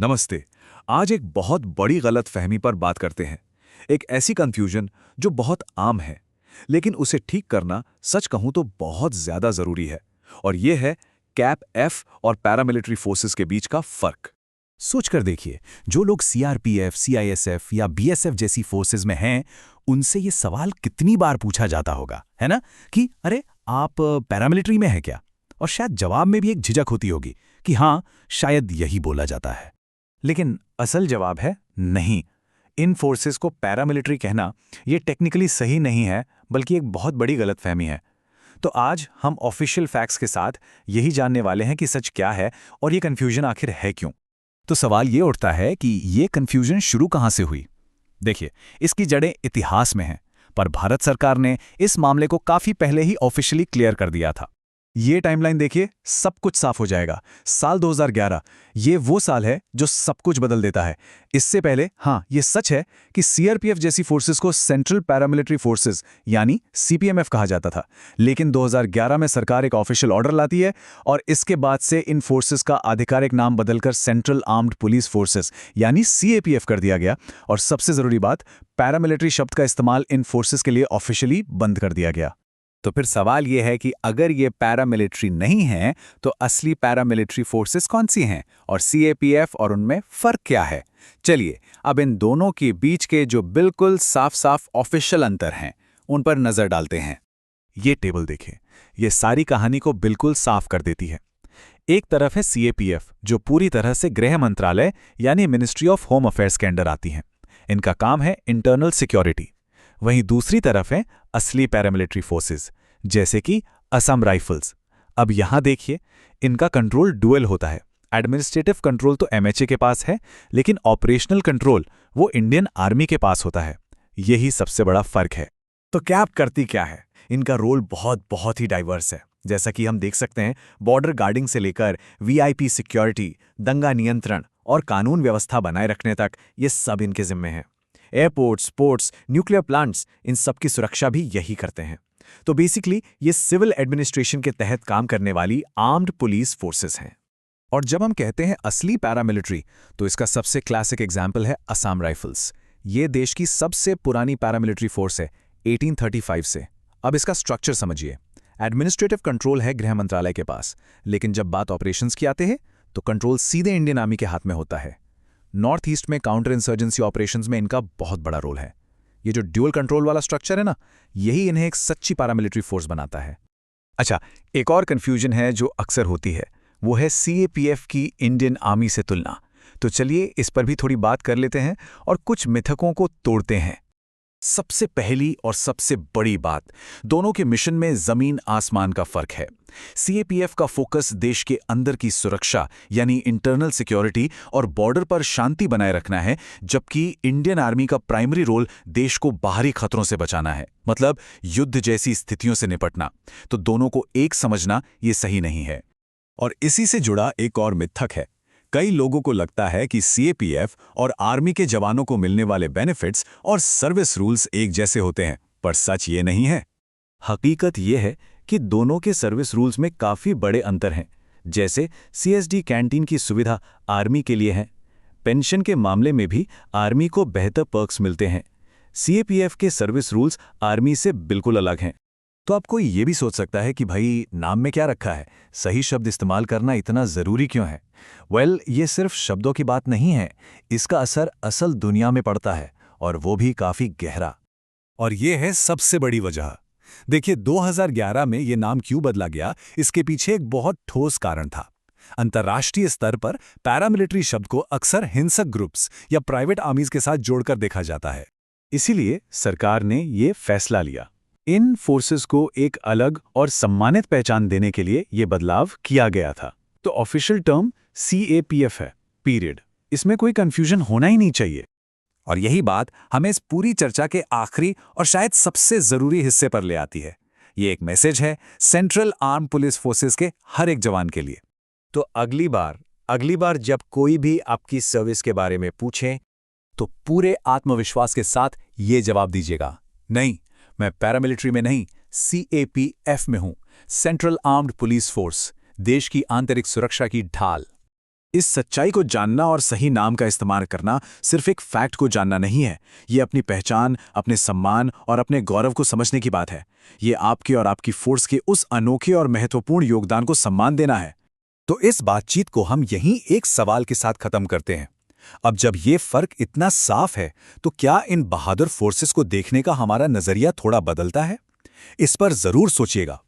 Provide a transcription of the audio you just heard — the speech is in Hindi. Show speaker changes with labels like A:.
A: नमस्ते। आज एक बहुत बड़ी गलतफहमी पर बात करते हैं। एक ऐसी कंफ्यूजन जो बहुत आम है, लेकिन उसे ठीक करना सच कहूं तो बहुत ज्यादा जरूरी है। और यह है कैप एफ और पैरामिलिट्री फोर्सेस के बीच का फर्क।
B: सोच कर देखिए, जो लोग सीआरपीएफ, सीआईएसएफ या बीएसएफ जैसी फोर्सेज में हैं, उनसे ये सवाल कितनी बार पूछा जाता होगा, है ना, कि अरे आप पैरामिलिट्री में हैं क्या? और शायद जवाब में भी एक झिझक होती होगी कि हाँ, शायद यही बोला जाता है।
C: लेकिन असल जवाब है नहीं। इन फोर्सेस को पैरामिलिट्री कहना ये टेक्निकली सही नहीं है, बल्कि एक बहुत बड़ी गलतफहमी है। तो आज हम ऑफिशियल फैक्ट्स के साथ यही जानने वाले हैं कि सच क्या है और ये कन्फ्यूजन आखिर है क्यों।
B: तो सवाल ये उठता है कि ये कन्फ्यूजन शुरू कहाँ से हुई? देखिए, इसकी जड़ें इतिहास में हैं, पर भारत सरकार ने इस मामले को काफी पहले ही ऑफिशियली क्लियर कर दिया था।
C: ये टाइमलाइन देखिए, सब कुछ साफ हो जाएगा। साल 2011 ये वो साल है जो सब कुछ बदल देता है। इससे पहले हाँ, ये सच है कि सीआरपीएफ जैसी फोर्सेस को सेंट्रल पैरामिलिट्री फोर्सेस यानी सीपीएमएफ कहा जाता था। लेकिन 2011 में सरकार एक ऑफिशियल ऑर्डर लाती है और इसके बाद से इन फोर्सेस का आधिकारिक नाम बदलकर सेंट्रल आर्म्ड पुलिस फोर्सेस यानी सीएपीएफ कर दिया गया। और सबसे जरूरी बात, पैरामिलिट्री शब्द का इस्तेमाल इन फोर्सेस के लिए ऑफिशियली बंद कर दिया गया।
B: तो फिर सवाल ये है कि अगर ये पैरामिलिट्री नहीं है, तो असली पैरामिलिट्री फोर्सेस कौन सी हैं और सीएपीएफ और उनमें फर्क क्या है? चलिए, अब इन दोनों के बीच के जो बिल्कुल साफ-साफ ऑफिशियल अंतर हैं, उन पर नजर डालते हैं। ये टेबल देखें, ये सारी कहानी को बिल्कुल साफ कर देती है। एक तरफ है सीएपीएफ, जो पूरी तरह से गृह मंत्रालय यानी मिनिस्ट्री ऑफ होम अफेयर्स के अंडर आती हैं। इनका काम है इंटरनल सिक्योरिटी। वहीं दूसरी तरफ है असली पैरामिलिट्री फोर्सेस, जैसे कि असम राइफल्स। अब यहां देखिए, इनका कंट्रोल डुअल होता है। एडमिनिस्ट्रेटिव कंट्रोल तो एमएचए के पास है, लेकिन ऑपरेशनल कंट्रोल वो इंडियन आर्मी के पास होता है। यही सबसे बड़ा फर्क है।
C: तो कैप करती क्या है? इनका रोल बहुत ही डाइवर्स है। जैसा कि हम देख सकते हैं, बॉर्डर गार्डिंग से लेकर वीआईपी सिक्योरिटी, दंगा नियंत्रण और कानून व्यवस्था बनाए रखने तक ये सब इनके जिम्मे हैं। एयरपोर्ट्स, पोर्ट्स, न्यूक्लियर प्लांट्स, इन सब की सुरक्षा भी यही करते हैं। तो बेसिकली ये सिविल एडमिनिस्ट्रेशन के तहत काम करने वाली आर्म्ड पुलिस फोर्सेस हैं।
B: और जब हम कहते हैं असली पैरामिलिट्री, तो इसका सबसे क्लासिक एग्जाम्पल है असम राइफल्स। ये देश की सबसे पुरानी पैरामिलिट्री फोर्स है, 1835 से। अब इसका स्ट्रक्चर समझिए। एडमिनिस्ट्रेटिव कंट्रोल है गृह मंत्रालय के पास, लेकिन जब बात ऑपरेशंस की आते हैं, तो कंट्रोल सीधे इंडियन आर्मी के हाथ में होता है। नॉर्थ ईस्ट में काउंटर इंसर्जेंसी ऑपरेशंस में इनका बहुत बड़ा रोल है। ये जो ड्यूअल कंट्रोल वाला स्ट्रक्चर है ना, यही इन्हें एक सच्ची पैरामिलिट्री फोर्स बनाता है।
C: अच्छा, एक और कंफ्यूजन है जो अक्सर होती है, वो है सीएपीएफ की इंडियन आर्मी से तुलना। तो चलिए इस पर भी थोड़ी बात कर लेते हैं और कुछ मिथकों को तोड़ते हैं। सबसे पहली और सबसे बड़ी बात, दोनों के मिशन में जमीन आसमान का फर्क है। सीएपीएफ का फोकस देश के अंदर की सुरक्षा यानी इंटरनल सिक्योरिटी और बॉर्डर पर शांति बनाए रखना है, जबकि इंडियन आर्मी का प्राइमरी रोल देश को बाहरी खतरों से बचाना है, मतलब युद्ध जैसी स्थितियों से निपटना। तो दोनों को एक समझना ये सही नहीं है।
A: और इसी से जुड़ा एक और मिथक है। कई लोगों को लगता है कि सीएपीएफ और आर्मी के जवानों को मिलने वाले बेनिफिट्स और सर्विस रूल्स एक जैसे होते हैं, पर सच ये नहीं है।
C: हकीकत ये है कि दोनों के सर्विस रूल्स में काफ़ी बड़े अंतर हैं। जैसे सीएसडी कैंटीन की सुविधा आर्मी के लिए है। पेंशन के मामले में भी आर्मी को बेहतर पर्क्स मिलते हैं। सीएपीएफ के सर्विस रूल्स आर्मी से बिल्कुल अलग हैं। तो आप कोई ये भी सोच सकता है कि भाई, नाम में क्या रखा है, सही शब्द इस्तेमाल करना इतना ज़रूरी क्यों है? ये सिर्फ शब्दों की बात नहीं है, इसका असर असल दुनिया में पड़ता है, और वो भी काफ़ी गहरा।
A: और ये है सबसे बड़ी वजह। देखिए, 2011 में ये नाम क्यों बदला गया, इसके पीछे एक बहुत ठोस कारण था। अंतर्राष्ट्रीय स्तर पर पैरामिलिट्री शब्द को अक्सर हिंसक ग्रुप्स या प्राइवेट आर्मीज के साथ जोड़कर देखा जाता है।
C: इसीलिए सरकार ने ये फैसला लिया। इन फोर्सेस को एक अलग और सम्मानित पहचान देने के लिए ये बदलाव किया गया था। तो ऑफिशियल टर्म सीएपीएफ है, पीरियड। इसमें कोई कंफ्यूजन होना ही नहीं चाहिए।
A: और यही बात हमें इस पूरी चर्चा के आखिरी और शायद सबसे जरूरी हिस्से पर ले आती है। ये एक मैसेज है सेंट्रल आर्म पुलिस फोर्सेस के हर एक जवान के लिए।
C: तो अगली बार जब कोई भी आपकी सर्विस के बारे में पूछे, तो पूरे आत्मविश्वास के साथ ये जवाब दीजिएगा, नहीं, मैं पैरामिलिट्री में नहीं, सीएपीएफ में हूं, सेंट्रल आर्म्ड पुलिस फोर्स, देश की आंतरिक सुरक्षा की ढाल।
A: इस सच्चाई को जानना और सही नाम का इस्तेमाल करना सिर्फ एक फैक्ट को जानना नहीं है, ये अपनी पहचान, अपने सम्मान और अपने गौरव को समझने की बात है। ये आपके और आपकी फोर्स के उस अनोखे और महत्वपूर्ण योगदान को सम्मान देना है।
B: तो इस बातचीत को हम यहीं एक सवाल के साथ खत्म करते हैं। अब जब ये फर्क इतना साफ है, तो क्या इन बहादुर फोर्सेस को देखने का हमारा नजरिया थोड़ा बदलता है? इस पर जरूर सोचिएगा।